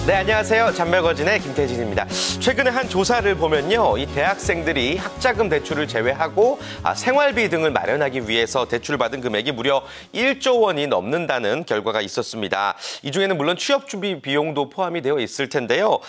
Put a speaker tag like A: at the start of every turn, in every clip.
A: 네, 안녕하세요. 잔별거진의 김태진입니다. 최근에 한 조사를 보면요, 이 대학생들이 학자금 대출을 제외하고 생활비 등을 마련하기 위해서 대출받은 금액이 무려 1조 원이 넘는다는 결과가 있었습니다. 이 중에는 물론 취업 준비 비용도 포함이 되어 있을 텐데요.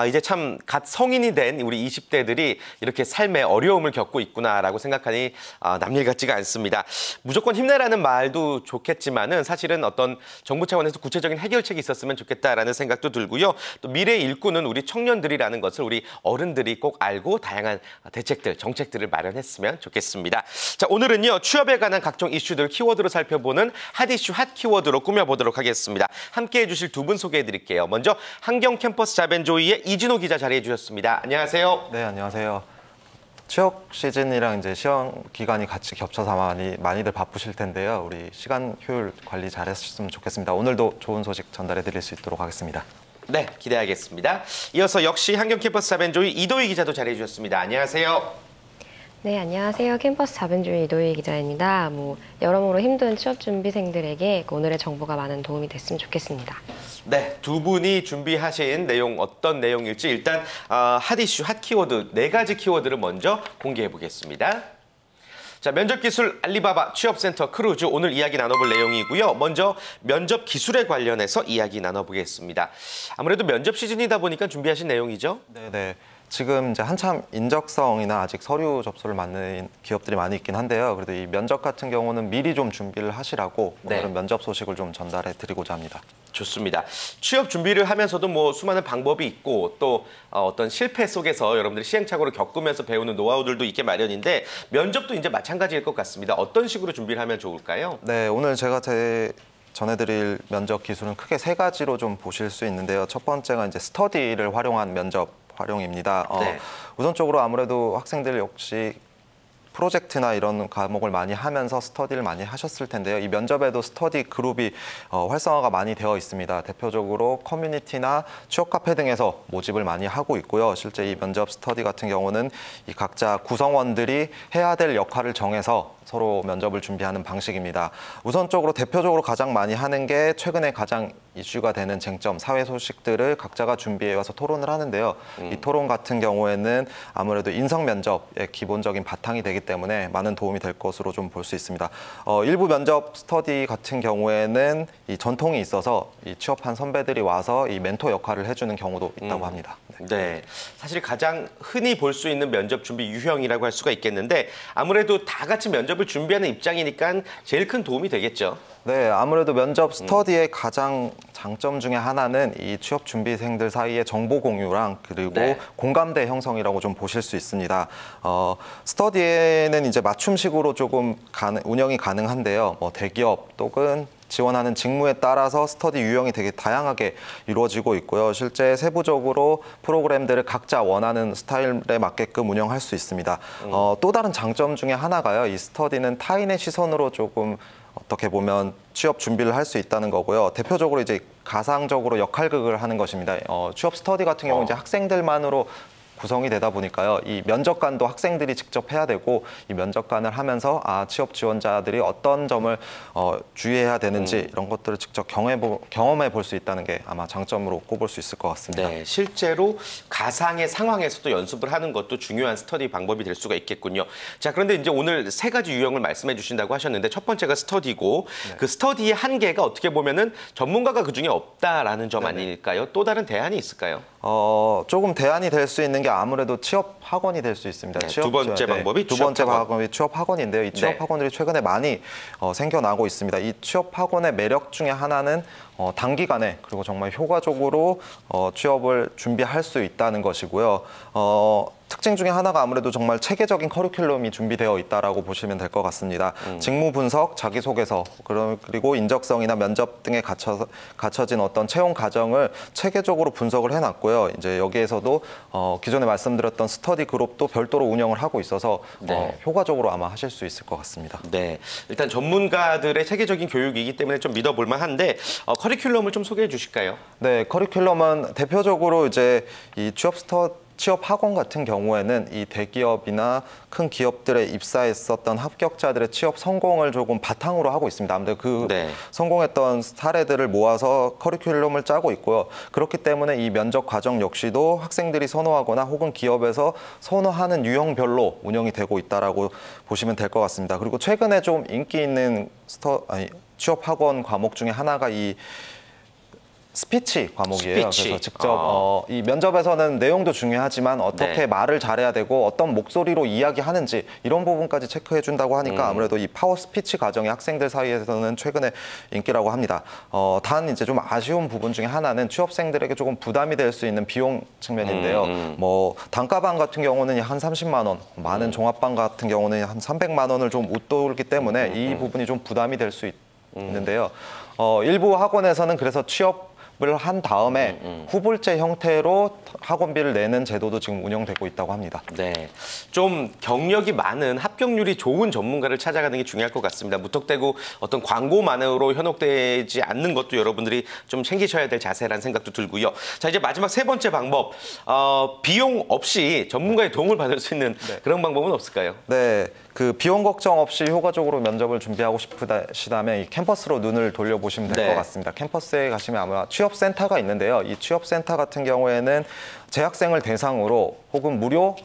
A: 이제 참 갓 성인이 된 우리 20대들이 이렇게 삶의 어려움을 겪고 있구나라고 생각하니 남일 같지가 않습니다. 무조건 힘내라는 말도 좋겠지만은 사실은 어떤 정부 차원에서 구체적인 해결책이 있었으면 좋겠다라는 생각도 들고요. 또 미래의 일꾼은 우리 청년들이라는 것을 우리 어른들이 꼭 알고 다양한 대책들, 정책들을 마련했으면 좋겠습니다. 자, 오늘은요, 취업에 관한 각종 이슈들 키워드로 살펴보는 핫이슈 핫 키워드로 꾸며보도록 하겠습니다. 함께해 주실 두 분 소개해 드릴게요. 먼저 한경 캠퍼스 자벤조이의 이진호 기자 자리해 주셨습니다. 안녕하세요.
B: 네, 안녕하세요. 취업 시즌이랑 이제 시험 기간이 같이 겹쳐서 많이들 바쁘실 텐데요. 우리 시간 효율 관리 잘했으면 좋겠습니다. 오늘도 좋은 소식 전달해 드릴 수 있도록 하겠습니다.
A: 네, 기대하겠습니다. 이어서 역시 한경 캠퍼스 자벤조이 이도희 기자도 자리해 주셨습니다. 안녕하세요.
C: 네, 안녕하세요. 캠퍼스 자벤조이 이도희 기자입니다. 여러모로 힘든 취업 준비생들에게 오늘의 정보가 많은 도움이 됐으면 좋겠습니다.
A: 네, 두 분이 준비하신 내용 어떤 내용일지 일단 핫 이슈, 핫 키워드 4가지 키워드를 먼저 공개해 보겠습니다. 자, 면접기술 알리바바 취업센터 크루즈 오늘 이야기 나눠볼 내용이고요. 먼저 면접 기술에 관련해서 이야기 나눠보겠습니다. 아무래도 면접 시즌이다 보니까 준비하신 내용이죠?
B: 네. 지금 이제 한참 인적성이나 아직 서류 접수를 맡는 기업들이 많이 있긴 한데요. 그래도 이 면접 같은 경우는 미리 좀 준비를 하시라고 오늘은 면접 소식을 좀 전달해 드리고자 합니다.
A: 좋습니다. 취업 준비를 하면서도 수많은 방법이 있고 또 어떤 실패 속에서 여러분들이 시행착오를 겪으면서 배우는 노하우들도 있게 마련인데 면접도 이제 마찬가지일 것 같습니다. 어떤 식으로 준비를 하면 좋을까요?
B: 네, 오늘 제가 전해드릴 면접 기술은 크게 3가지로 좀 보실 수 있는데요. 첫 번째가 이제 스터디를 활용한 면접 활용입니다. 우선적으로 아무래도 학생들 역시 프로젝트나 이런 과목을 많이 하면서 스터디를 많이 하셨을 텐데요. 이 면접에도 스터디 그룹이 활성화가 많이 되어 있습니다. 대표적으로 커뮤니티나 취업 카페 등에서 모집을 많이 하고 있고요. 실제 이 면접 스터디 같은 경우는 이 각자 구성원들이 해야 될 역할을 정해서 서로 면접을 준비하는 방식입니다. 우선적으로 대표적으로 가장 많이 하는 게 최근에 가장 이슈가 되는 쟁점, 사회 소식들을 각자가 준비해 와서 토론을 하는데요. 이 토론 같은 경우에는 아무래도 인성 면접의 기본적인 바탕이 되기 때문에 많은 도움이 될 것으로 좀 볼 수 있습니다. 일부 면접 스터디 같은 경우에는 이 전통이 있어서 이 취업한 선배들이 와서 이 멘토 역할을 해주는 경우도 있다고 합니다.
A: 네, 사실 가장 흔히 볼 수 있는 면접 준비 유형이라고 할 수가 있겠는데 아무래도 다 같이 면접을 준비하는 입장이니까 제일 큰 도움이 되겠죠.
B: 네, 아무래도 면접 스터디의 가장 장점 중에 하나는 이 취업 준비생들 사이의 정보 공유랑 그리고 공감대 형성이라고 좀 보실 수 있습니다. 스터디에는 이제 맞춤식으로 조금 운영이 가능한데요. 대기업 또는 지원하는 직무에 따라서 스터디 유형이 되게 다양하게 이루어지고 있고요. 실제 세부적으로 프로그램들을 각자 원하는 스타일에 맞게끔 운영할 수 있습니다. 또 다른 장점 중에 하나가요. 이 스터디는 타인의 시선으로 조금 어떻게 보면 취업 준비를 할 수 있다는 거고요. 대표적으로 이제 가상적으로 역할극을 하는 것입니다. 취업 스터디 같은 경우 이제 학생들만으로 구성이 되다 보니까요. 이 면접관도 학생들이 직접 해야 되고 이 면접관을 하면서 취업 지원자들이 어떤 점을 주의해야 되는지 이런 것들을 직접 경험해 볼 수 있다는 게 아마 장점으로 꼽을 수 있을 것 같습니다.
A: 네, 실제로 가상의 상황에서도 연습을 하는 것도 중요한 스터디 방법이 될 수가 있겠군요. 자, 그런데 이제 오늘 3가지 유형을 말씀해 주신다고 하셨는데 첫 번째가 스터디고 그 스터디의 한계가 어떻게 보면은 전문가가 그중에 없다라는 점 아닐까요? 또 다른 대안이 있을까요?
B: 조금 대안이 될 수 있는 게 아무래도 취업 학원이 될 수 있습니다.
A: 두 번째 방법이
B: 취업 학원인데요. 이 취업 학원들이 최근에 많이 생겨나고 있습니다. 이 취업 학원의 매력 중에 하나는 단기간에 그리고 정말 효과적으로 취업을 준비할 수 있다는 것이고요. 특징 중에 하나가 아무래도 정말 체계적인 커리큘럼이 준비되어 있다라고 보시면 될 것 같습니다. 직무 분석, 자기소개서, 그리고 인적성이나 면접 등에 갖춰진 어떤 채용 과정을 체계적으로 분석을 해놨고요. 이제 여기에서도 기존에 말씀드렸던 스터디 그룹도 별도로 운영을 하고 있어서 효과적으로 아마 하실 수 있을 것 같습니다.
A: 네, 일단 전문가들의 체계적인 교육이기 때문에 좀 믿어볼 만한데 커리큘럼을 좀 소개해 주실까요?
B: 네, 커리큘럼은 대표적으로 이제 이 취업 취업 학원 같은 경우에는 이 대기업이나 큰 기업들에 입사했었던 합격자들의 취업 성공을 조금 바탕으로 하고 있습니다. 아무래도 그 성공했던 사례들을 모아서 커리큘럼을 짜고 있고요. 그렇기 때문에 이 면접 과정 역시도 학생들이 선호하거나 혹은 기업에서 선호하는 유형별로 운영이 되고 있다라고 보시면 될 것 같습니다. 그리고 최근에 좀 인기 있는 취업 학원 과목 중에 하나가 이 스피치 과목이에요. 그래서 직접 이 면접에서는 내용도 중요하지만 어떻게 말을 잘해야 되고 어떤 목소리로 이야기하는지 이런 부분까지 체크해 준다고 하니까 아무래도 이 파워 스피치 과정이 학생들 사이에서는 최근에 인기라고 합니다. 단 이제 좀 아쉬운 부분 중에 하나는 취업생들에게 조금 부담이 될 수 있는 비용 측면인데요. 뭐 단가반 같은 경우는 한 30만 원, 많은 종합반 같은 경우는 한 300만 원을 좀 웃돌기 때문에 이 부분이 좀 부담이 될 수 있는데요. 일부 학원에서는 그래서 취업을 한 다음에 후불제 형태로 학원비를 내는 제도도 지금 운영되고 있다고 합니다.
A: 네, 좀 경력이 많은 합격률이 좋은 전문가를 찾아가는 게 중요할 것 같습니다. 무턱대고 어떤 광고만으로 현혹되지 않는 것도 여러분들이 좀 챙기셔야 될 자세라는 생각도 들고요. 자, 이제 마지막 세 번째 방법, 비용 없이 전문가의 도움을 받을 수 있는 그런 방법은 없을까요?
B: 네. 그 비용 걱정 없이 효과적으로 면접을 준비하고 싶으시다면 이 캠퍼스로 눈을 돌려보시면 될 것 같습니다. 캠퍼스에 가시면 아마 취업센터가 있는데요. 이 취업센터 같은 경우에는 재학생을 대상으로 혹은 무료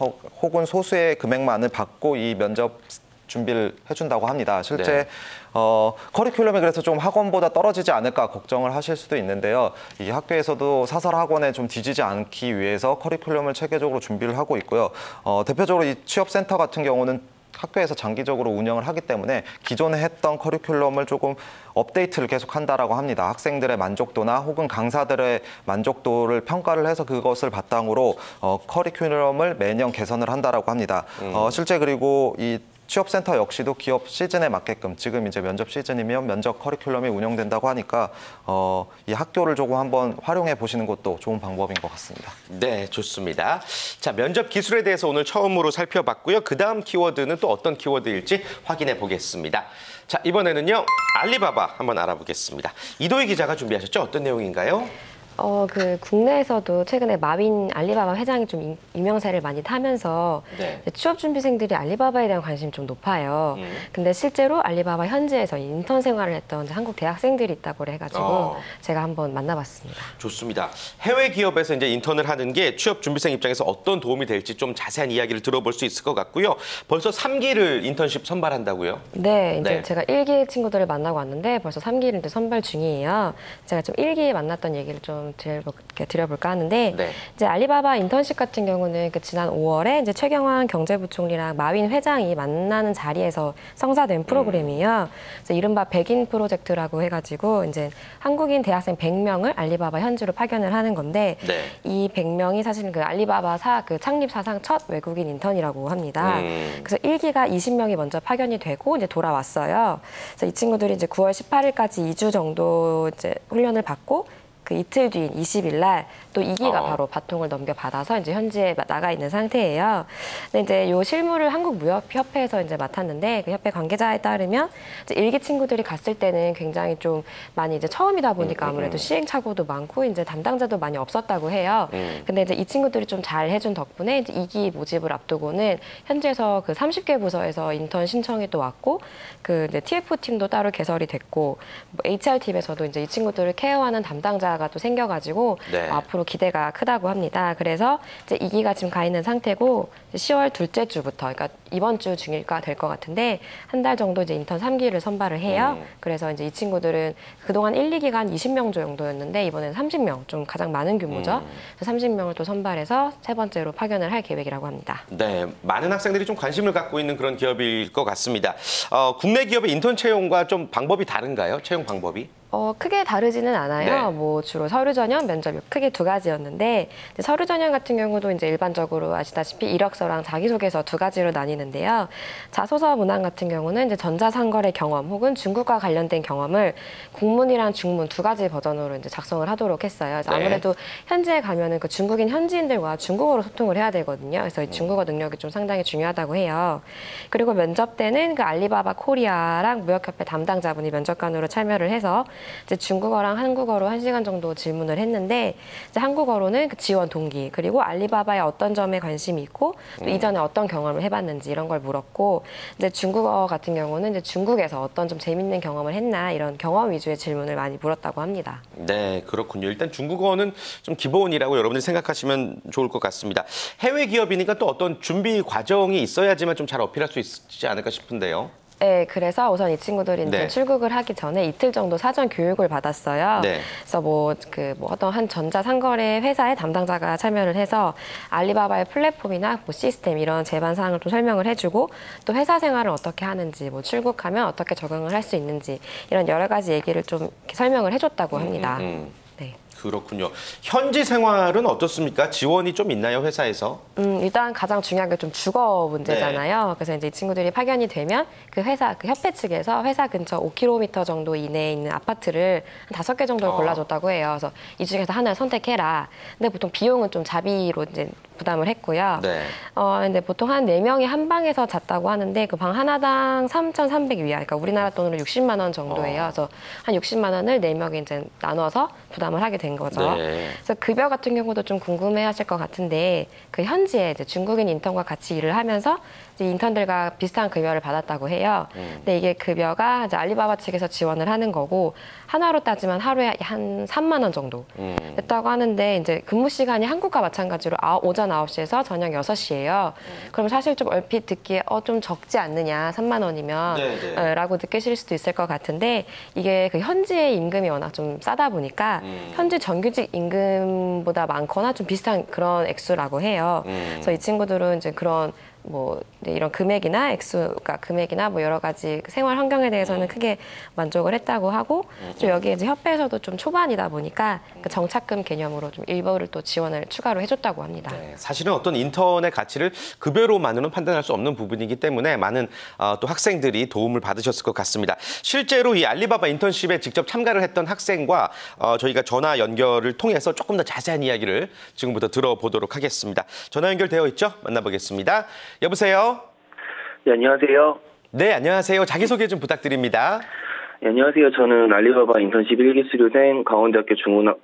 B: 혹은 소수의 금액만을 받고 이 면접 준비를 해준다고 합니다. 실제 커리큘럼이 그래서 좀 학원보다 떨어지지 않을까 걱정을 하실 수도 있는데요. 이 학교에서도 사설 학원에 좀 뒤지지 않기 위해서 커리큘럼을 체계적으로 준비를 하고 있고요. 대표적으로 이 취업센터 같은 경우는 학교에서 장기적으로 운영을 하기 때문에 기존에 했던 커리큘럼을 조금 업데이트를 계속 한다라고 합니다. 학생들의 만족도나 혹은 강사들의 만족도를 평가를 해서 그것을 바탕으로 커리큘럼을 매년 개선을 한다라고 합니다. 실제 그리고 이 취업센터 역시도 기업 시즌에 맞게끔 지금 이제 면접 시즌이면 면접 커리큘럼이 운영된다고 하니까 이 학교를 조금 한번 활용해 보시는 것도 좋은 방법인 것 같습니다.
A: 네, 좋습니다. 자, 면접 기술에 대해서 오늘 처음으로 살펴봤고요. 그 다음 키워드는 또 어떤 키워드일지 확인해 보겠습니다. 자, 이번에는요, 알리바바 한번 알아보겠습니다. 이도희 기자가 준비하셨죠? 어떤 내용인가요?
C: 국내에서도 최근에 마윈 알리바바 회장이 좀 유명세를 많이 타면서 취업 준비생들이 알리바바에 대한 관심이 좀 높아요. 근데 실제로 알리바바 현지에서 인턴 생활을 했던 한국 대학생들이 있다고 해가지고 제가 한번 만나봤습니다.
A: 좋습니다. 해외 기업에서 이제 인턴을 하는 게 취업 준비생 입장에서 어떤 도움이 될지 좀 자세한 이야기를 들어볼 수 있을 것 같고요. 벌써 3기를 인턴십 선발한다고요?
C: 네, 이제 제가 1기 친구들을 만나고 왔는데 벌써 3기를 이제 선발 중이에요. 제가 좀 1기에 만났던 얘기를 좀 드려볼까 하는데 이제 알리바바 인턴십 같은 경우는 지난 5월에 이제 최경환 경제부총리랑 마윈 회장이 만나는 자리에서 성사된 프로그램이에요. 그래서 이른바 백인 프로젝트라고 해가지고 이제 한국인 대학생 100명을 알리바바 현지로 파견을 하는 건데 이 100명이 사실은 그 알리바바 창립 사상 첫 외국인 인턴이라고 합니다. 그래서 1기가 20명이 먼저 파견이 되고 이제 돌아왔어요. 그래서 이 친구들이 이제 9월 18일까지 2주 정도 이제 훈련을 받고 그 이틀 뒤인 20일 날 또 2기가 바로 바통을 넘겨받아서 이제 현지에 나가 있는 상태예요. 근데 이제 요 실무를 한국무역협회에서 이제 맡았는데 그 협회 관계자에 따르면 이제 1기 친구들이 갔을 때는 굉장히 좀 많이 이제 처음이다 보니까 아무래도 시행착오도 많고 이제 담당자도 많이 없었다고 해요. 근데 이제 이 친구들이 좀 잘 해준 덕분에 이제 2기 모집을 앞두고는 현지에서 그 30개 부서에서 인턴 신청이 또 왔고 그 이제 TF 팀도 따로 개설이 됐고 뭐 HR 팀에서도 이제 이 친구들을 케어하는 담당자가 또 생겨가지고 앞으로 기대가 크다고 합니다. 그래서 이제 2기가 지금 가 있는 상태고 10월 둘째 주부터, 그러니까 이번 주 중일가 될 것 같은데 한 달 정도 이제 인턴 3기를 선발을 해요. 그래서 이제 이 친구들은 그동안 1, 2기가 한 20명 정도였는데 이번에는 30명, 좀 가장 많은 규모죠. 30명을 또 선발해서 세 번째로 파견을 할 계획이라고 합니다.
A: 네, 많은 학생들이 좀 관심을 갖고 있는 그런 기업일 것 같습니다. 국내 기업의 인턴 채용과 좀 방법이 다른가요? 채용 방법이?
C: 크게 다르지는 않아요. 뭐 주로 서류 전형, 면접이 크게 두 가지였는데 서류 전형 같은 경우도 이제 일반적으로 아시다시피 이력서랑 자기소개서 두 가지로 나뉘는데요. 자소서 문항 같은 경우는 이제 전자상거래 경험 혹은 중국과 관련된 경험을 국문이랑 중문 두 가지 버전으로 이제 작성을 하도록 했어요. 아무래도 현지에 가면은 그 중국인 현지인들과 중국어로 소통을 해야 되거든요. 그래서 이 중국어 능력이 좀 상당히 중요하다고 해요. 그리고 면접 때는 그 알리바바 코리아랑 무역협회 담당자분이 면접관으로 참여를 해서 이제 중국어랑 한국어로 1시간 정도 질문을 했는데 이제 한국어로는 그 지원 동기 그리고 알리바바의 어떤 점에 관심이 있고 또 이전에 어떤 경험을 해봤는지 이런 걸 물었고 이제 중국어 같은 경우는 이제 중국에서 어떤 좀 재밌는 경험을 했나 이런 경험 위주의 질문을 많이 물었다고 합니다.
A: 네, 그렇군요. 일단 중국어는 좀 기본이라고 여러분들 생각하시면 좋을 것 같습니다. 해외 기업이니까 또 어떤 준비 과정이 있어야지만 좀 잘 어필할 수 있지 않을까 싶은데요.
C: 네, 그래서 우선 이 친구들이
A: 네.
C: 이제 출국을 하기 전에 이틀 정도 사전 교육을 받았어요.
A: 네.
C: 그래서 뭐 어떤 한 전자상거래 회사의 담당자가 참여를 해서 알리바바의 플랫폼이나 뭐 시스템 이런 제반 사항을 좀 설명을 해주고 또 회사 생활을 어떻게 하는지, 뭐 출국하면 어떻게 적응을 할 수 있는지 이런 여러 가지 얘기를 좀 이렇게 설명을 해줬다고 합니다. 네.
A: 그렇군요. 현지 생활은 어떻습니까? 지원이 좀 있나요, 회사에서?
C: 일단 가장 중요한 게 좀 주거 문제잖아요. 네. 그래서 이제 이 친구들이 파견이 되면 그 회사, 그 협회 측에서 회사 근처 5km 정도 이내에 있는 아파트를 한 5개 정도를 골라줬다고 해요. 그래서 이 중에서 하나를 선택해라. 근데 보통 비용은 좀 자비로 이제 부담을 했고요.
A: 네.
C: 근데 보통 한 4명이 한 방에서 잤다고 하는데 그 방 하나당 3,300 위안, 그러니까 우리나라 돈으로 60만 원 정도예요. 그래서 한 60만 원을 4명이 이제 나눠서 부담을 하게 된 거죠.
A: 네.
C: 그래서 급여 같은 경우도 좀 궁금해하실 것 같은데 그 현지에 이제 중국인 인턴과 같이 일을 하면서 이제 인턴들과 비슷한 급여를 받았다고 해요. 근데 이게 급여가 이제 알리바바 측에서 지원을 하는 거고 하나로 따지면 하루에 한 3만 원 정도 됐다고 하는데 이제 근무 시간이 한국과 마찬가지로 오전 9시에서 저녁 6시예요. 그럼 사실 좀 얼핏 듣기에 좀 적지 않느냐 3만 원이면 라고 느끼실 수도 있을 것 같은데 이게 그 현지의 임금이 워낙 좀 싸다 보니까 현지 정규직 임금보다 많거나 좀 비슷한 그런 액수라고 해요. 그래서 이 친구들은 이제 그런 뭐 이런 금액이나 액수가 금액이나 뭐 여러 가지 생활 환경에 대해서는 크게 만족을 했다고 하고 좀 여기 이제 협회에서도 좀 초반이다 보니까 그 정착금 개념으로 좀 일부를 또 지원을 추가로 해줬다고 합니다.
A: 네, 사실은 어떤 인턴의 가치를 급여로만으로는 판단할 수 없는 부분이기 때문에 많은 또 학생들이 도움을 받으셨을 것 같습니다. 실제로 이 알리바바 인턴십에 직접 참가를 했던 학생과 저희가 전화 연결을 통해서 조금 더 자세한 이야기를 지금부터 들어보도록 하겠습니다. 전화 연결되어 있죠? 만나보겠습니다. 여보세요?
D: 네, 안녕하세요.
A: 네, 안녕하세요. 자기소개 좀 부탁드립니다.
D: 네, 안녕하세요. 저는 알리바바 인턴십 1기 수료생 강원대학교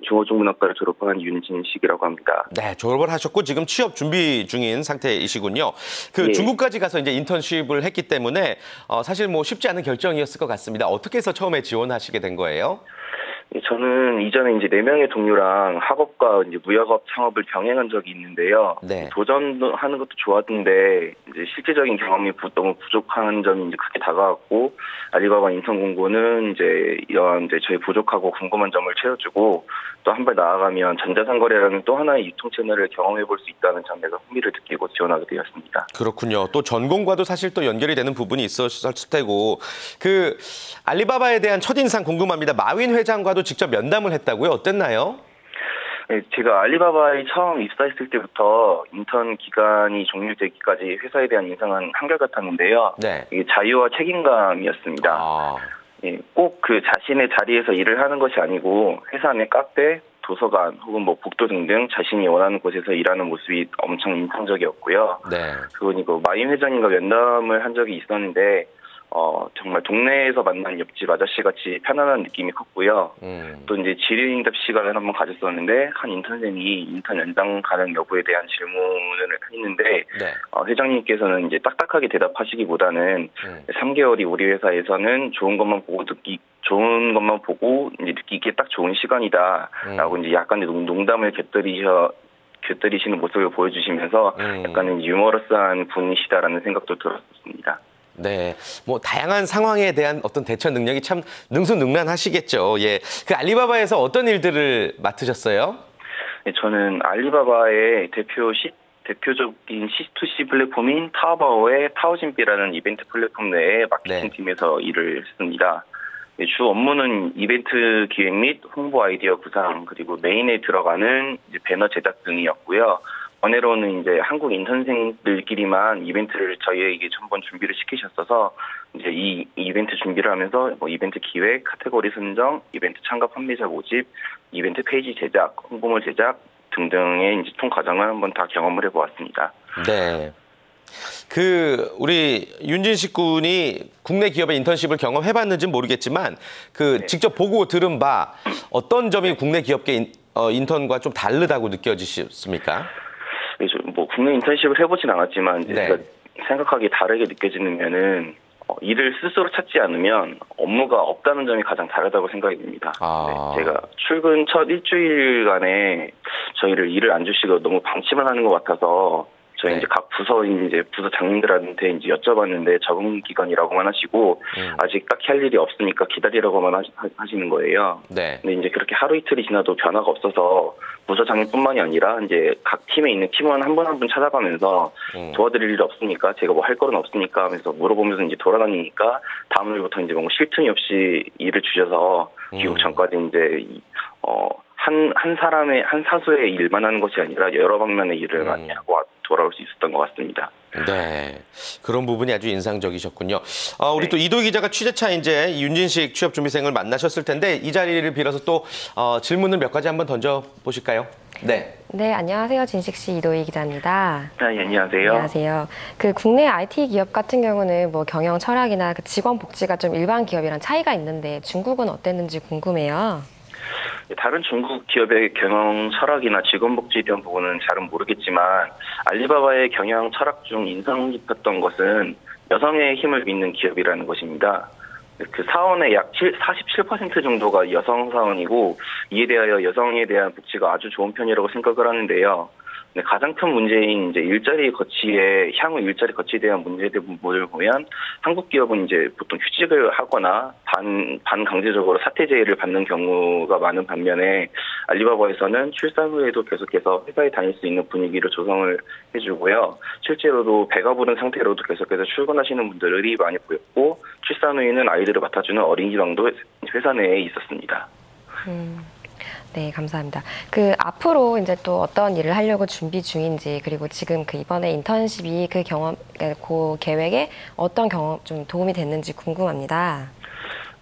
D: 중어중문학과를 졸업한 윤진식이라고 합니다.
A: 네, 졸업을 하셨고 지금 취업 준비 중인 상태이시군요.
D: 네.
A: 중국까지 가서 이제 인턴십을 했기 때문에 사실 뭐 쉽지 않은 결정이었을 것 같습니다. 어떻게 해서 처음에 지원하시게 된 거예요?
D: 저는 이전에 이제 4명의 동료랑 학업과 이제 무역업 창업을 병행한 적이 있는데요.
A: 네.
D: 도전하는 것도 좋았는데 이제 실제적인 경험이 너무 부족한 점이 이제 크게 다가왔고 알리바바 인턴 공고는 이제 이런 이제 저희 부족하고 궁금한 점을 채워주고 또 한 발 나아가면 전자상거래라는 또 하나의 유통 채널을 경험해 볼 수 있다는 점에서 흥미를 느끼고 지원하게 되었습니다.
A: 그렇군요. 또 전공과도 사실 또 연결이 되는 부분이 있었을 테고 그 알리바바에 대한 첫인상 궁금합니다. 마윈 회장과도 직접 면담을 했다고요? 어땠나요?
D: 네, 제가 알리바바에 처음 입사했을 때부터 인턴 기간이 종료되기까지 회사에 대한 인상은 한결같았는데요.
A: 네.
D: 이게 자유와 책임감이었습니다. 예, 꼭 그 자신의 자리에서 일을 하는 것이 아니고 회사 내 카페, 도서관 혹은 뭐 복도 등등 자신이 원하는 곳에서 일하는 모습이 엄청 인상적이었고요.
A: 네.
D: 그리고 마윈 회장님과 면담을 한 적이 있었는데 정말 동네에서 만난 옆집 아저씨 같이 편안한 느낌이 컸고요. 또 이제 질의응답 시간을 한번 가졌었는데 한 인턴생이 인턴 연장 가능 여부에 대한 질문을 했는데 네. 회장님께서는 이제 딱딱하게 대답하시기보다는 3개월이 우리 회사에서는 좋은 것만 보고 이제 느끼기에 딱 좋은 시간이다라고 이제 약간의 농담을 곁들이시는 모습을 보여주시면서 약간은 유머러스한 분이시다라는 생각도 들었습니다.
A: 네, 뭐 다양한 상황에 대한 어떤 대처 능력이 참 능수능란하시겠죠. 예, 그 알리바바에서 어떤 일들을 맡으셨어요?
D: 네, 저는 알리바바의 대표적인 C2C 플랫폼인 타오바오의 타오진비라는 이벤트 플랫폼 내에 마케팅 팀에서 일을 했습니다. 네, 주 업무는 이벤트 기획 및 홍보 아이디어 구상 그리고 메인에 들어가는 이제 배너 제작 등이었고요. 원래로는 이제 한국 인턴생들끼리만 이벤트를 저희에게 전번 준비를 시키셨어서 이제 이 이벤트 준비를 하면서 뭐 이벤트 기획, 카테고리 선정, 이벤트 참가 판매자 모집, 이벤트 페이지 제작, 홍보물 제작 등등의 이제 총 과정을 한번 다 경험을 해보았습니다.
A: 네. 우리 윤진식 군이 국내 기업의 인턴십을 경험해봤는지는 모르겠지만 네. 직접 보고 들은 바 어떤 점이 국내 기업계 인턴과 좀 다르다고 느껴지셨습니까?
D: 뭐 국내 인턴십을 해보진 않았지만 네. 제가 생각하기에 다르게 느껴지는 면은 일을 스스로 찾지 않으면 업무가 없다는 점이 가장 다르다고 생각이 듭니다. 네, 제가 출근 첫 일주일간에 저희를 일을 안 주시고 너무 방치만 하는 것 같아서 저희 네. 이제 각 부서장님들한테 이제 여쭤봤는데 적응 기간이라고만 하시고 아직 딱히 할 일이 없으니까 기다리라고만 하시는 거예요. 네. 근데 이제 그렇게 하루 이틀이 지나도 변화가 없어서 부서장님뿐만이 아니라 이제 각 팀에 있는 팀원 한 분 한 분 찾아가면서 도와드릴 일이 없으니까 제가 뭐 할 거는 없으니까 하면서 물어보면서 이제 돌아다니니까 다음 일부터 이제 뭔가 쉴 틈이 없이 일을 주셔서 귀국 전까지 이제 한 사수의 일만 하는 것이 아니라 여러 방면의 일을 많이 하고 돌아올 수 있었던 것 같습니다.
A: 네, 그런 부분이 아주 인상적이셨군요. 우리 네. 또 이도희 기자가 취재차 이제 윤진식 취업준비생을 만나셨을 텐데 이 자리를 빌어서 또 질문을 몇 가지 한번 던져보실까요? 네.
C: 네, 안녕하세요. 진식 씨 이도희 기자입니다.
D: 네, 안녕하세요.
C: 안녕하세요. 국내 IT 기업 같은 경우는 뭐 경영 철학이나 직원 복지가 좀 일반 기업이랑 차이가 있는데 중국은 어땠는지 궁금해요.
D: 다른 중국 기업의 경영 철학이나 직원복지에 대한 부분은 잘은 모르겠지만 알리바바의 경영 철학 중 인상 깊었던 것은 여성의 힘을 믿는 기업이라는 것입니다. 그 사원의 약 47% 정도가 여성 사원이고 이에 대하여 여성에 대한 복지가 아주 좋은 편이라고 생각을 하는데요. 가장 큰 문제인 이제 향후 일자리 거치에 대한 문제들을 보면 한국 기업은 이제 보통 휴직을 하거나 반강제적으로 사퇴 제의를 받는 경우가 많은 반면에 알리바바에서는 출산 후에도 계속해서 회사에 다닐 수 있는 분위기를 조성을 해주고요. 실제로도 배가 부른 상태로도 계속해서 출근하시는 분들이 많이 보였고 출산 후에는 아이들을 맡아주는 어린이방도 회사 내에 있었습니다.
C: 네, 감사합니다. 앞으로 이제 또 어떤 일을 하려고 준비 중인지 그리고 지금 이번에 인턴십이 그 계획에 어떤 좀 도움이 됐는지 궁금합니다.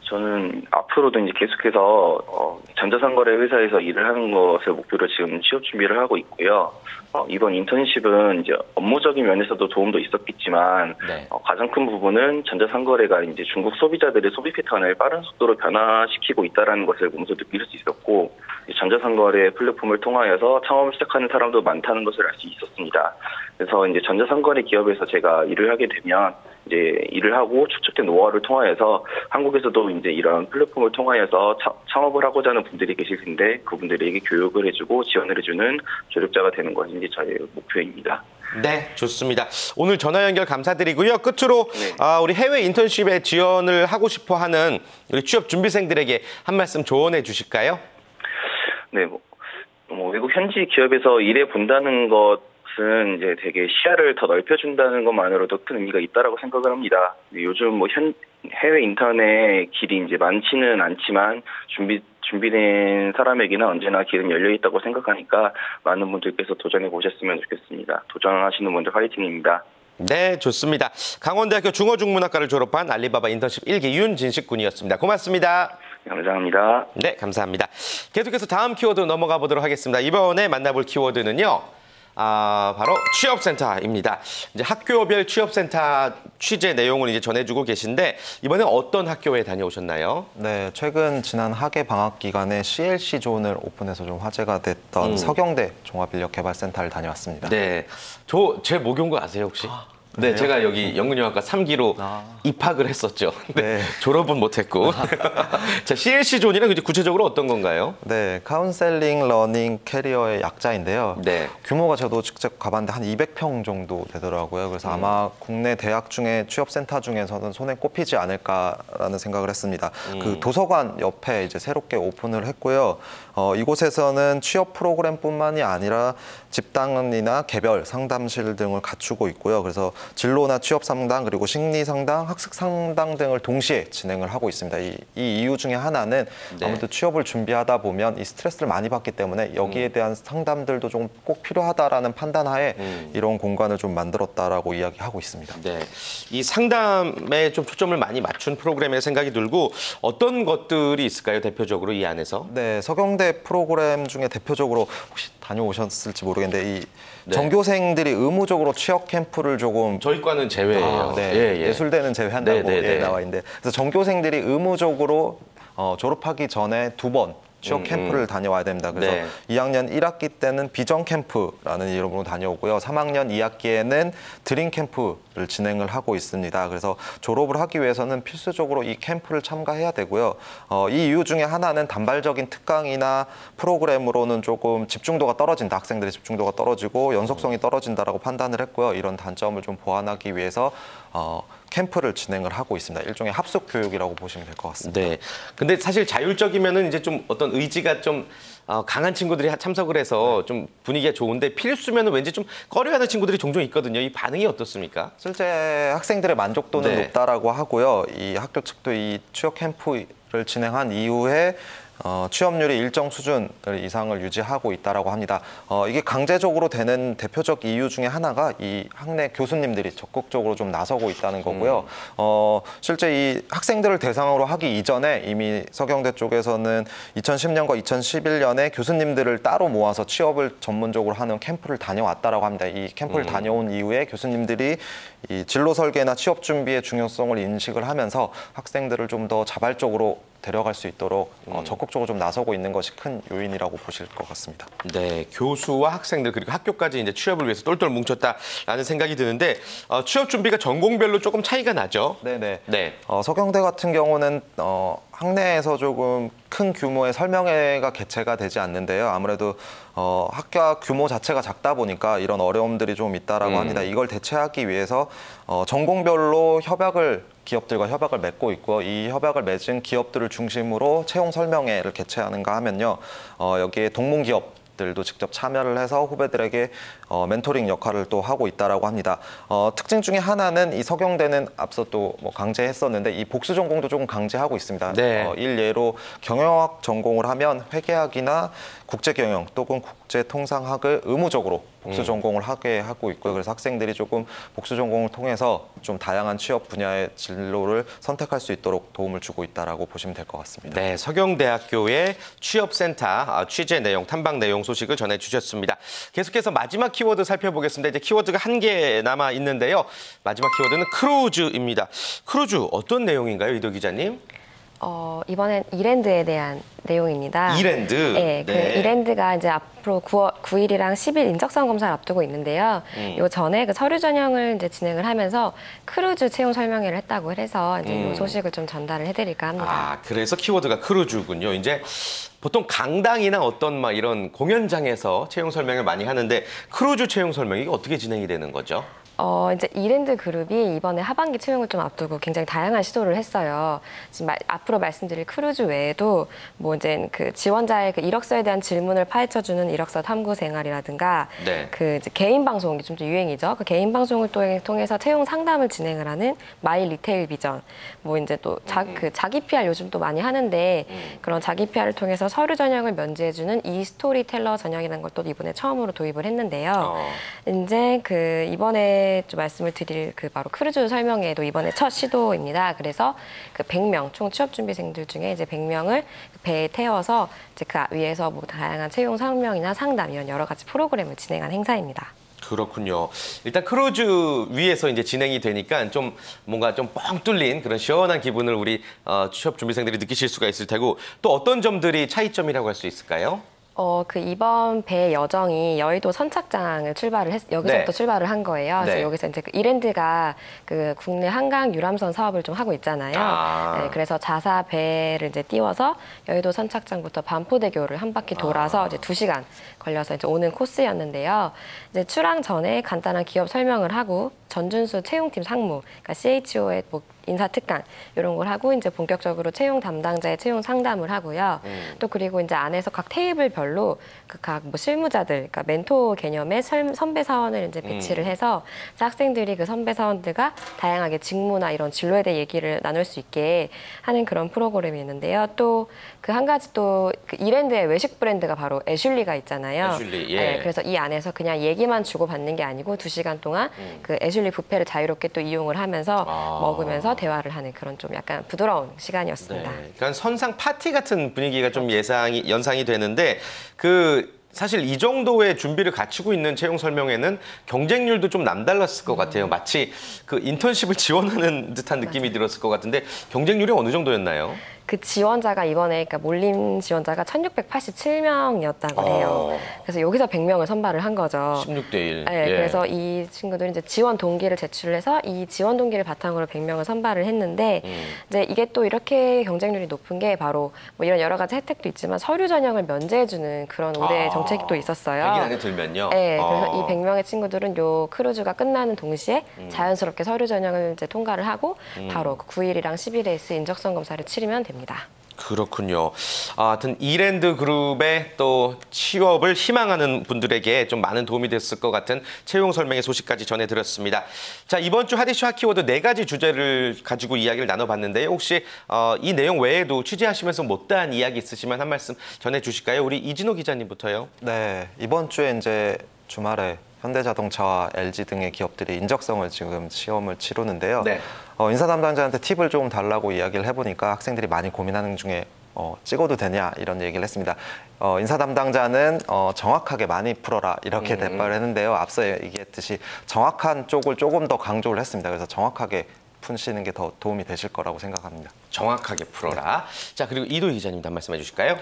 D: 저는 앞으로도 이제 계속해서 전자상거래 회사에서 일을 하는 것을 목표로 지금 취업 준비를 하고 있고요. 이번 인턴십은 이제 업무적인 면에서도 도움도 있었겠지만 네. 가장 큰 부분은 전자상거래가 이제 중국 소비자들의 소비 패턴을 빠른 속도로 변화시키고 있다는 것을 몸소 느낄 수 있었고 전자상거래 플랫폼을 통하여서 창업을 시작하는 사람도 많다는 것을 알 수 있었습니다. 그래서 이제 전자상거래 기업에서 제가 일을 하게 되면 이제 일을 하고 축적된 노하우를 통하여서 한국에서도 이제 이런 플랫폼을 통하여서 창업을 하고자 하는 분들이 계실 텐데 그분들에게 교육을 해주고 지원을 해주는 조력자가 되는 것이 이제 저의 목표입니다.
A: 네, 좋습니다. 오늘 전화 연결 감사드리고요. 끝으로 네. 우리 해외 인턴십에 지원을 하고 싶어하는 우리 취업 준비생들에게 한 말씀 조언해 주실까요?
D: 네, 외국 현지 기업에서 일해 본다는 것은 이제 되게 시야를 더 넓혀준다는 것만으로도 큰 의미가 있다라고 생각을 합니다. 요즘 해외 인턴의 길이 이제 많지는 않지만 준비된 사람에게는 언제나 길은 열려 있다고 생각하니까 많은 분들께서 도전해 보셨으면 좋겠습니다. 도전하시는 분들 화이팅입니다.
A: 네, 좋습니다. 강원대학교 중어중문학과를 졸업한 알리바바 인턴십 1기 윤진식 군이었습니다. 고맙습니다.
D: 감사합니다.
A: 네, 감사합니다. 계속해서 다음 키워드 넘어가 보도록 하겠습니다. 이번에 만나볼 키워드는요. 바로 취업센터입니다. 이제 학교별 취업센터 취재 내용을 이제 전해주고 계신데 이번에 어떤 학교에 다녀오셨나요?
B: 네, 최근 지난 학예 방학 기간에 CLC 존을 오픈해서 좀 화제가 됐던 서경대 종합인력개발센터를 다녀왔습니다.
A: 네, 제 모교인 거 아세요 혹시? 네, 제가 여기 연극영화과 3기로 입학을 했었죠. 네. 졸업은 못했고. 자, CLC 존이란 구체적으로 어떤 건가요?
B: 네, 카운셀링, 러닝, 캐리어의 약자인데요. 네. 규모가 저도 직접 가봤는데 한 200평 정도 되더라고요. 그래서 아마 국내 대학 중에 취업센터 중에서는 손에 꼽히지 않을까라는 생각을 했습니다. 그 도서관 옆에 이제 새롭게 오픈을 했고요. 이곳에서는 취업 프로그램뿐만이 아니라 집단이나 개별 상담실 등을 갖추고 있고요. 그래서 진로나 취업 상담 그리고 심리 상담, 학습 상담 등을 동시에 진행을 하고 있습니다. 이 이유 중에 하나는 아무래도 취업을 준비하다 보면 이 스트레스를 많이 받기 때문에 여기에 대한 상담들도 좀 꼭 필요하다라는 판단하에 이런 공간을 좀 만들었다라고 이야기하고 있습니다.
A: 네, 이 상담에 좀 초점을 많이 맞춘 프로그램의 생각이 들고 어떤 것들이 있을까요? 대표적으로 이 안에서?
B: 네, 서경대 프로그램 중에 대표적으로 혹시 다녀오셨을지 모르겠는데 이
A: 네.
B: 전교생들이 의무적으로 취업 캠프를 조금
A: 저희 과는 제외예요.
B: 네.
A: 예.
B: 예술대는 제외한다고
A: 네.
B: 나와 있는데 그래서 전교생들이 의무적으로 졸업하기 전에 2번 취업 캠프를 다녀와야 됩니다. 그래서
A: 네.
B: 2학년 1학기 때는 비전 캠프라는 이름으로 다녀오고요. 3학년 2학기에는 드림 캠프를 진행을 하고 있습니다. 그래서 졸업을 하기 위해서는 필수적으로 이 캠프를 참가해야 되고요. 이 이유 중에 하나는 단발적인 특강이나 프로그램으로는 조금 집중도가 떨어진다. 학생들의 집중도가 떨어지고 연속성이 떨어진다라고 판단을 했고요. 이런 단점을 좀 보완하기 위해서 캠프를 진행을 하고 있습니다. 일종의 합숙 교육이라고 보시면 될 것 같습니다.
A: 네. 근데 사실 자율적이면은 이제 좀 어떤 의지가 좀 강한 친구들이 참석을 해서 좀 분위기가 좋은데 필수면은 왠지 좀 꺼려하는 친구들이 종종 있거든요. 이 반응이 어떻습니까?
B: 실제 학생들의 만족도는
A: 네.
B: 높다라고 하고요. 이 학교 측도 이 취업 캠프를 진행한 이후에 취업률이 일정 수준 이상을 유지하고 있다라고 합니다. 이게 강제적으로 되는 대표적 이유 중에 하나가 이 학내 교수님들이 적극적으로 좀 나서고 있다는 거고요. 실제 이 학생들을 대상으로 하기 이전에 이미 서경대 쪽에서는 2010년과 2011년에 교수님들을 따로 모아서 취업을 전문적으로 하는 캠프를 다녀왔다라고 합니다. 이 캠프를 다녀온 이후에 교수님들이 이 진로 설계나 취업 준비의 중요성을 인식을 하면서 학생들을 좀 더 자발적으로 데려갈 수 있도록 적극적으로 좀 나서고 있는 것이 큰 요인이라고 보실 것 같습니다.
A: 네, 교수와 학생들 그리고 학교까지 이제 취업을 위해서 똘똘 뭉쳤다라는 생각이 드는데 취업 준비가 전공별로 조금 차이가 나죠.
B: 네네.
A: 네.
B: 서경대 같은 경우는 학내에서 조금 큰 규모의 설명회가 개최가 되지 않는데요. 아무래도 학교 규모 자체가 작다 보니까 이런 어려움들이 좀 있다라고 합니다. 이걸 대체하기 위해서 전공별로 기업들과 협약을 맺고 있고 이 협약을 맺은 기업들을 중심으로 채용 설명회를 개최하는가 하면요. 여기에 동문 기업들도 직접 참여를 해서 후배들에게 멘토링 역할을 또 하고 있다라고 합니다. 특징 중에 하나는 이 서경대는 앞서 또 뭐 강제했었는데 이 복수 전공도 조금 강제하고 있습니다.
A: 네.
B: 일례로 경영학 전공을 하면 회계학이나 국제경영 또는 국제통상학을 의무적으로 복수 전공을 하게 하고 있고요. 그래서 학생들이 조금 복수 전공을 통해서 좀 다양한 취업 분야의 진로를 선택할 수 있도록 도움을 주고 있다라고 보시면 될 것 같습니다.
A: 네, 서경대학교의 취업센터 취재 내용, 탐방 내용 소식을 전해주셨습니다. 계속해서 마지막 키워드 살펴보겠습니다. 이제 키워드가 한 개 남아 있는데요. 마지막 키워드는 크루즈입니다. 크루즈 어떤 내용인가요, 이도 기자님?
C: 이번엔 이랜드에 대한 내용입니다.
A: 이랜드?
C: 네, 그 이랜드가 이제 앞으로 9일이랑 10일 인적성 검사를 앞두고 있는데요. 요 전에 그 서류 전형을 이제 진행을 하면서 크루즈 채용 설명회를 했다고 해서 이제 이 소식을 좀 전달을 해드릴까 합니다.
A: 아, 그래서 키워드가 크루즈군요. 이제 보통 강당이나 어떤 막 이런 공연장에서 채용 설명을 많이 하는데 크루즈 채용 설명이 어떻게 진행이 되는 거죠?
C: 이제 이랜드 그룹이 이번에 하반기 채용을 좀 앞두고 굉장히 다양한 시도를 했어요. 지금 앞으로 말씀드릴 크루즈 외에도 뭐 이제 그 지원자의 그 이력서에 대한 질문을 파헤쳐주는 이력서 탐구 생활이라든가
A: 네.
C: 그 이제 개인 방송이 좀 유행이죠. 그 개인 방송을 통해서 채용 상담을 진행을 하는 마이 리테일 비전. 뭐 이제 또 자기 PR 요즘 또 많이 하는데 그런 자기 PR을 통해서 서류 전형을 면제해주는 이 스토리텔러 전형이라는 것도 이번에 처음으로 도입을 했는데요. 이제 그 이번에 좀 말씀을 드릴 그 바로 크루즈 설명회도 이번에 첫 시도입니다. 그래서 그 100명 총 취업 준비생들 중에 이제 100명을 배에 태워서 이제 그 위에서 뭐 다양한 채용 설명이나 상담 이런 여러 가지 프로그램을 진행한 행사입니다.
A: 그렇군요. 일단 크루즈 위에서 이제 진행이 되니까 좀 뭔가 좀 뻥 뚫린 그런 시원한 기분을 우리 취업 준비생들이 느끼실 수가 있을 테고 또 어떤 점들이 차이점이라고 할 수 있을까요?
C: 그 이번 배 여정이 여의도 선착장을 여기서부터
A: 네.
C: 출발을 한 거예요. 그래서
A: 네.
C: 여기서 이제 그 이랜드가 그 국내 한강 유람선 사업을 좀 하고 있잖아요. 네, 그래서 자사 배를 이제 띄워서 여의도 선착장부터 반포대교를 한 바퀴 돌아서 이제 2시간 걸려서 이제 오는 코스였는데요. 이제 출항 전에 간단한 기업 설명을 하고 전준수 채용팀 상무, 그러니까 CHO의 뭐 인사 특강 이런 걸 하고 이제 본격적으로 채용 담당자의 채용 상담을 하고요. 또 그리고 이제 안에서 각 테이블별로 그 각 뭐 실무자들, 그러니까 멘토 개념의 선배 사원을 이제 배치를 해서 학생들이 그 선배 사원들과 다양하게 직무나 이런 진로에 대해 얘기를 나눌 수 있게 하는 그런 프로그램이 있는데요. 또 그 한 가지 또 그 이랜드의 외식 브랜드가 바로 애슐리가 있잖아요.
A: 애슐리, 예.
C: 네, 그래서 이 안에서 그냥 얘기만 주고 받는 게 아니고 2시간 동안 그 애슐리 뷔페를 자유롭게 또 이용을 하면서 먹으면서 대화를 하는 그런 좀 약간 부드러운 시간이었습니다.
A: 네. 그러니까 선상 파티 같은 분위기가 좀 연상이 되는데 그 사실 이 정도의 준비를 갖추고 있는 채용 설명회는 경쟁률도 좀 남달랐을 것 같아요. 마치 그 인턴십을 지원하는 듯한 느낌이 들었을 것 같은데 경쟁률이 어느 정도였나요?
C: 그 지원자가 이번에 그러니까 몰림 지원자가 1,687명이었다고 해요. 그래서 여기서 100명을 선발을 한 거죠.
A: 16대 1.
C: 네,
A: 예.
C: 그래서 이 친구들이 이제 지원 동기를 제출해서 이 지원 동기를 바탕으로 100명을 선발을 했는데 이제 이게 또 이렇게 경쟁률이 높은 게 바로 뭐 이런 여러 가지 혜택도 있지만 서류 전형을 면제해주는 그런 올해 정책도 있었어요.
A: 100일 안에 들면요.
C: 네, 그래서 이 100명의 친구들은 요 크루즈가 끝나는 동시에 자연스럽게 서류 전형을 이제 통과를 하고 바로 그 9일이랑 11일에 인적성 검사를 치르면 됩니다.
A: 그렇군요. 하여튼 이랜드 그룹의 또 취업을 희망하는 분들에게 좀 많은 도움이 됐을 것 같은 채용 설명의 소식까지 전해드렸습니다. 자, 이번 주 핫이슈 핫키워드 4가지 주제를 가지고 이야기를 나눠봤는데요. 혹시 이 내용 외에도 취재하시면서 못다한 이야기 있으시면 한 말씀 전해주실까요? 우리 이진호 기자님부터요.
B: 네, 이번 주에 이제 주말에 현대자동차와 LG 등의 기업들이 인적성을 지금 시험을 치르는데요. 네. 인사 담당자한테 팁을 좀 달라고 이야기를 해보니까 학생들이 많이 고민하는 중에 찍어도 되냐 이런 얘기를 했습니다. 인사 담당자는 정확하게 많이 풀어라 이렇게 대답을 했는데요. 앞서 얘기했듯이 정확한 쪽을 조금 더 강조를 했습니다. 그래서 정확하게 푸시는 게 더 도움이 되실 거라고 생각합니다.
A: 정확하게 풀어라. 네. 자, 그리고 이도 기자님도 한 말씀 해주실까요?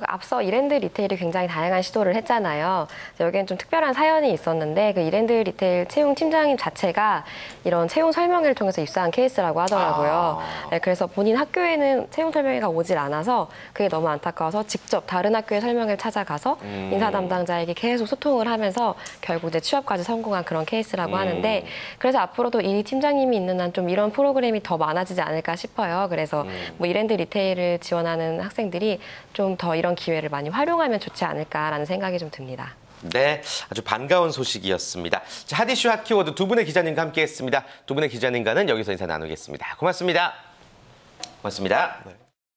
C: 앞서 이랜드 리테일이 굉장히 다양한 시도를 했잖아요. 여기엔 좀 특별한 사연이 있었는데 그 이랜드 리테일 채용 팀장님 자체가 이런 채용 설명회를 통해서 입사한 케이스라고 하더라고요. 네, 그래서 본인 학교에는 채용 설명회가 오질 않아서 그게 너무 안타까워서 직접 다른 학교의 설명회를 찾아가서 인사 담당자에게 계속 소통을 하면서 결국 이제 취업까지 성공한 그런 케이스라고 하는데 그래서 앞으로도 이 팀장님이 있는 한 좀 이런 프로그램이 더 많아지지 않을까 싶어요. 그래서 뭐 이랜드 리테일을 지원하는 학생들이 좀 더 이런 기회를 많이 활용하면 좋지 않을까라는 생각이 좀 듭니다.
A: 네, 아주 반가운 소식이었습니다. 자, 핫이슈 핫키워드 두 분의 기자님과 함께했습니다. 두 분의 기자님과는 여기서 인사 나누겠습니다. 고맙습니다. 고맙습니다. 네.